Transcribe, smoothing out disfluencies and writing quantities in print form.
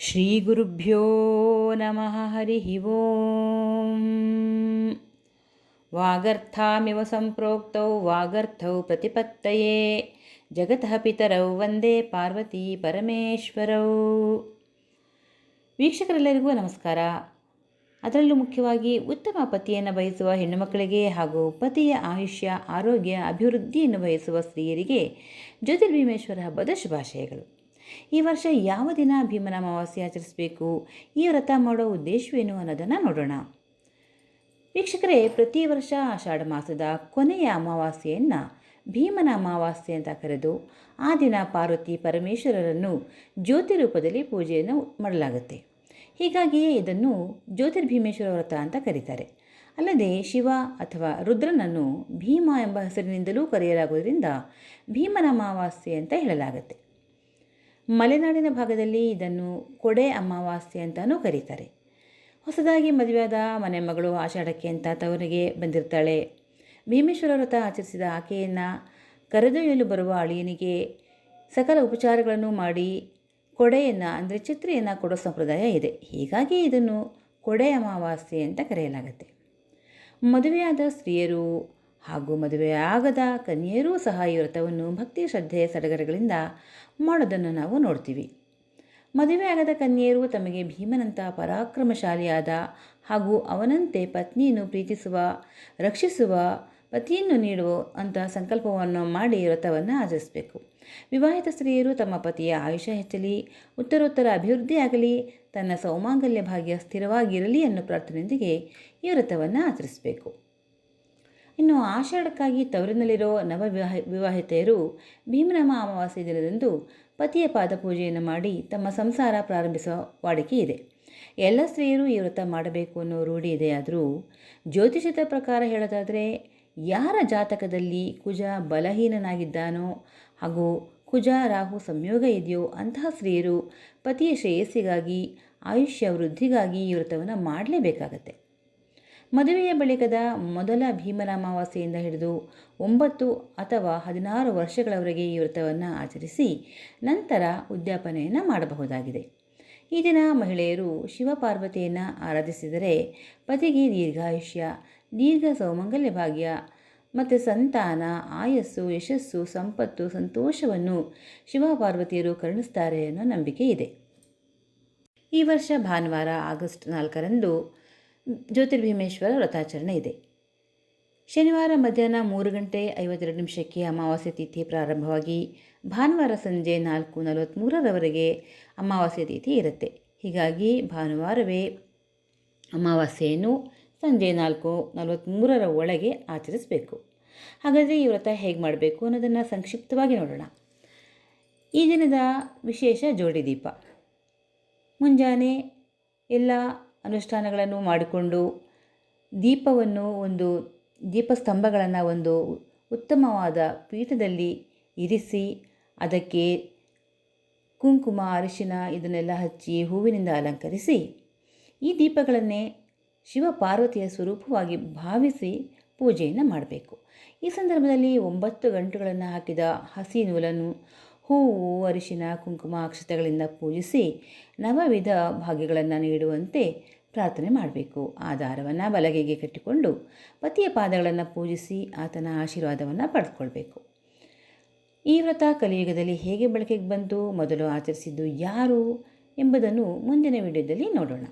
ಶ್ರೀಗುರುಭ್ಯೋ ನಮಃ ಹರಿ ಓಂ. ವಾಗರ್ಥಾಮಿವ ಸಂಪ್ರೋಕ್ತೌ ವಾಗರ್ಥೌ ಪ್ರತಿಪತ್ತಯೇ ಜಗತಃ ಪಿತರೌ ವಂದೇ ಪಾರ್ವತಿ ಪರಮೇಶ್ವರೌ. ವೀಕ್ಷಕರೆಲ್ಲರಿಗೂ ನಮಸ್ಕಾರ. ಅದರಲ್ಲೂ ಮುಖ್ಯವಾಗಿ ಉತ್ತಮ ಪತಿಯನ್ನು ಬಯಸುವ ಹೆಣ್ಣುಮಕ್ಕಳಿಗೆ ಹಾಗೂ ಪತಿಯ ಆಯುಷ್ಯ ಆರೋಗ್ಯ ಅಭಿವೃದ್ಧಿಯನ್ನು ಬಯಸುವ ಸ್ತ್ರೀಯರಿಗೆ ಜ್ಯೋತಿರ್ಭೀಮೇಶ್ವರ ಹಬ್ಬದ ಶುಭಾಶಯಗಳು. ಈ ವರ್ಷ ಯಾವ ದಿನ ಭೀಮನ ಅಮಾವಾಸ್ಯೆ ಆಚರಿಸಬೇಕು, ಈ ವ್ರತ ಮಾಡೋ ಉದ್ದೇಶವೇನು ಅನ್ನೋದನ್ನು ನೋಡೋಣ. ವೀಕ್ಷಕರೇ, ಪ್ರತಿ ವರ್ಷ ಆಷಾಢ ಮಾಸದ ಕೊನೆಯ ಅಮಾವಾಸ್ಯೆಯನ್ನು ಭೀಮನ ಅಮಾವಾಸ್ಯೆ ಅಂತ ಕರೆದು ಆ ದಿನ ಪಾರ್ವತಿ ಪರಮೇಶ್ವರರನ್ನು ಜ್ಯೋತಿ ರೂಪದಲ್ಲಿ ಪೂಜೆಯನ್ನು ಮಾಡಲಾಗುತ್ತೆ. ಹೀಗಾಗಿಯೇ ಇದನ್ನು ಜ್ಯೋತಿರ್ಭೀಮೇಶ್ವರ ವ್ರತ ಅಂತ ಕರೀತಾರೆ. ಅಲ್ಲದೆ ಶಿವ ಅಥವಾ ರುದ್ರನನ್ನು ಭೀಮ ಎಂಬ ಹೆಸರಿನಿಂದಲೂ ಕರೆಯಲಾಗುವುದರಿಂದ ಭೀಮನ ಅಮಾವಾಸ್ಯೆ ಅಂತ ಹೇಳಲಾಗುತ್ತೆ. ಮಲೆನಾಡಿನ ಭಾಗದಲ್ಲಿ ಇದನ್ನು ಕೊಡೆ ಅಮಾವಾಸ್ಯೆ ಅಂತಲೂ ಕರೀತಾರೆ. ಹೊಸದಾಗಿ ಮದುವೆಯಾದ ಮನೆ ಮಗಳು ಆಷಾಢಕ್ಕೆ ಅಂತ ತವರಿಗೆ ಬಂದಿರ್ತಾಳೆ. ಭೀಮೇಶ್ವರ ವ್ರತ ಆಚರಿಸಿದ ಆಕೆಯನ್ನು ಕರೆದೊಯ್ಯಲು ಬರುವ ಅಳಿಯನಿಗೆ ಸಕಲ ಉಪಚಾರಗಳನ್ನು ಮಾಡಿ ಕೊಡೆಯನ್ನು ಅಂದರೆ ಛತ್ರಿಯನ್ನು ಕೊಡೋ ಸಂಪ್ರದಾಯ ಇದೆ. ಹೀಗಾಗಿ ಇದನ್ನು ಕೊಡೆ ಅಮಾವಾಸ್ಯೆ ಅಂತ ಕರೆಯಲಾಗುತ್ತೆ. ಮದುವೆಯಾದ ಸ್ತ್ರೀಯರು ಹಾಗೂ ಮದುವೆಯಾಗದ ಕನ್ಯೆಯರೂ ಸಹ ಈ ವ್ರತವನ್ನು ಭಕ್ತಿ ಶ್ರದ್ಧೆ ಸಡಗರಗಳಿಂದ ಮಾಡೋದನ್ನು ನಾವು ನೋಡ್ತೀವಿ. ಮದುವೆಯಾಗದ ಕನ್ಯೆಯರು ತಮಗೆ ಭೀಮನಂಥ ಪರಾಕ್ರಮಶಾಲಿಯಾದ ಹಾಗೂ ಅವನಂತೆ ಪತ್ನಿಯನ್ನು ಪ್ರೀತಿಸುವ, ರಕ್ಷಿಸುವ, ಪತಿಯನ್ನು ನೀಡುವ ಅಂತ ಸಂಕಲ್ಪವನ್ನು ಮಾಡಿ ವ್ರತವನ್ನು ಆಚರಿಸಬೇಕು. ವಿವಾಹಿತ ಸ್ತ್ರೀಯರು ತಮ್ಮ ಪತಿಯ ಆಯುಷ್ಯ ಹೆಚ್ಚಲಿ, ಉತ್ತರೋತ್ತರ ಅಭಿವೃದ್ಧಿಯಾಗಲಿ, ತನ್ನ ಸೌಮಾಂಗಲ್ಯ ಭಾಗ್ಯ ಸ್ಥಿರವಾಗಿರಲಿ ಅನ್ನೋ ಪ್ರಾರ್ಥನೆಯೊಂದಿಗೆ ಈ ವ್ರತವನ್ನು ಆಚರಿಸಬೇಕು. ಇನ್ನು ಆಷಾಢಕ್ಕಾಗಿ ತವರಿನಲ್ಲಿರೋ ವಿವಾಹಿತೆಯರು ಭೀಮನ ಅಮಾವಾಸ್ಯೆ ದಿನದಂದು ಪತಿಯ ಪಾದಪೂಜೆಯನ್ನು ಮಾಡಿ ತಮ್ಮ ಸಂಸಾರ ಪ್ರಾರಂಭಿಸುವ ವಾಡಿಕೆ ಇದೆ. ಎಲ್ಲ ಸ್ತ್ರೀಯರು ಈ ವ್ರತ ಮಾಡಬೇಕು ಅನ್ನೋ ರೂಢಿ ಇದೆ. ಆದರೂ ಜ್ಯೋತಿಷದ ಪ್ರಕಾರ ಹೇಳೋದಾದರೆ ಯಾರ ಜಾತಕದಲ್ಲಿ ಕುಜ ಬಲಹೀನನಾಗಿದ್ದಾನೋ ಹಾಗೂ ಕುಜ ರಾಹು ಸಂಯೋಗ ಇದೆಯೋ ಅಂತಹ ಸ್ತ್ರೀಯರು ಪತಿಯ ಶ್ರೇಯಸ್ಸಿಗಾಗಿ ಆಯುಷ್ಯ ವೃದ್ಧಿಗಾಗಿ ಈ ವ್ರತವನ್ನು ಮಾಡಲೇಬೇಕಾಗತ್ತೆ. ಮದುವೆಯ ಬಳಿಕದ ಮೊದಲ ಭೀಮನ ಅಮಾವಾಸ್ಯೆಯಿಂದ ಹಿಡಿದು 9 ಅಥವಾ 16 ವರ್ಷಗಳವರೆಗೆ ಈ ವ್ರತವನ್ನು ಆಚರಿಸಿ ನಂತರ ಉದ್ಯಾಪನೆಯನ್ನು ಮಾಡಬಹುದಾಗಿದೆ. ಈ ದಿನ ಮಹಿಳೆಯರು ಶಿವಪಾರ್ವತಿಯನ್ನು ಆರಾಧಿಸಿದರೆ ಪತಿಗೆ ದೀರ್ಘಾಯುಷ್ಯ, ದೀರ್ಘ ಸೌಮಂಗಲ್ಯ ಭಾಗ್ಯ ಮತ್ತು ಸಂತಾನ, ಆಯಸ್ಸು, ಯಶಸ್ಸು, ಸಂಪತ್ತು, ಸಂತೋಷವನ್ನು ಶಿವಪಾರ್ವತಿಯರು ಕರುಣಿಸ್ತಾರೆ ಅನ್ನೋ ನಂಬಿಕೆ ಇದೆ. ಈ ವರ್ಷ ಭಾನುವಾರ ಆಗಸ್ಟ್ 4ರಂದು ಜ್ಯೋತಿರ್ಭೀಮೇಶ್ವರ ವ್ರತಾಚರಣೆ ಇದೆ. ಶನಿವಾರ ಮಧ್ಯಾಹ್ನ 3:52 ಅಮಾವಾಸ್ಯೆ ತಿಥಿ ಪ್ರಾರಂಭವಾಗಿ ಭಾನುವಾರ ಸಂಜೆ 4:43 ಅಮಾವಾಸ್ಯೆ ತಿಥಿ ಇರುತ್ತೆ. ಹೀಗಾಗಿ ಭಾನುವಾರವೇ ಅಮಾವಾಸ್ಯೆಯನ್ನು ಸಂಜೆ 4:43 ಒಳಗೆ ಆಚರಿಸಬೇಕು. ಹಾಗಾದರೆ ಈ ವ್ರತ ಹೇಗೆ ಮಾಡಬೇಕು ಅನ್ನೋದನ್ನು ಸಂಕ್ಷಿಪ್ತವಾಗಿ ನೋಡೋಣ. ಈ ದಿನದ ವಿಶೇಷ ಜೋಡಿ ದೀಪ. ಮುಂಜಾನೆ ಎಲ್ಲ ಅನುಷ್ಠಾನಗಳನ್ನು ಮಾಡಿಕೊಂಡು ದೀಪವನ್ನು ದೀಪಸ್ತಂಭಗಳನ್ನು ಒಂದು ಉತ್ತಮವಾದ ಪೀಠದಲ್ಲಿ ಇರಿಸಿ ಅದಕ್ಕೆ ಕುಂಕುಮ, ಅರಿಶಿನ ಇದನ್ನೆಲ್ಲ ಹಚ್ಚಿ ಹೂವಿನಿಂದ ಅಲಂಕರಿಸಿ ಈ ದೀಪಗಳನ್ನೇ ಶಿವಪಾರ್ವತಿಯ ಸ್ವರೂಪವಾಗಿ ಭಾವಿಸಿ ಪೂಜೆಯನ್ನು ಮಾಡಬೇಕು. ಈ ಸಂದರ್ಭದಲ್ಲಿ 9 ಗಂಟುಗಳನ್ನು ಹಾಕಿದ ಹಸಿ ನೂಲನ್ನು ಹೂವು, ಅರಿಶಿನ, ಕುಂಕುಮ, ಅಕ್ಷತೆಗಳಿಂದ ಪೂಜಿಸಿ ನವವಿಧ ಭಾಗ್ಯಗಳನ್ನು ನೀಡುವಂತೆ ಪ್ರಾರ್ಥನೆ ಮಾಡಬೇಕು. ಆ ದಾರವನ್ನು ಬಲಗೈಗೆ ಕಟ್ಟಿಕೊಂಡು ಪತಿಯ ಪಾದಗಳನ್ನು ಪೂಜಿಸಿ ಆತನ ಆಶೀರ್ವಾದವನ್ನು ಪಡೆದುಕೊಳ್ಬೇಕು. ಈ ವ್ರತ ಕಲಿಯುಗದಲ್ಲಿ ಹೇಗೆ ಬಳಕೆಗೆ ಬಂತು, ಮೊದಲು ಆಚರಿಸಿದ್ದು ಯಾರು ಎಂಬುದನ್ನು ಮುಂದಿನ ವಿಡಿಯೋದಲ್ಲಿ ನೋಡೋಣ.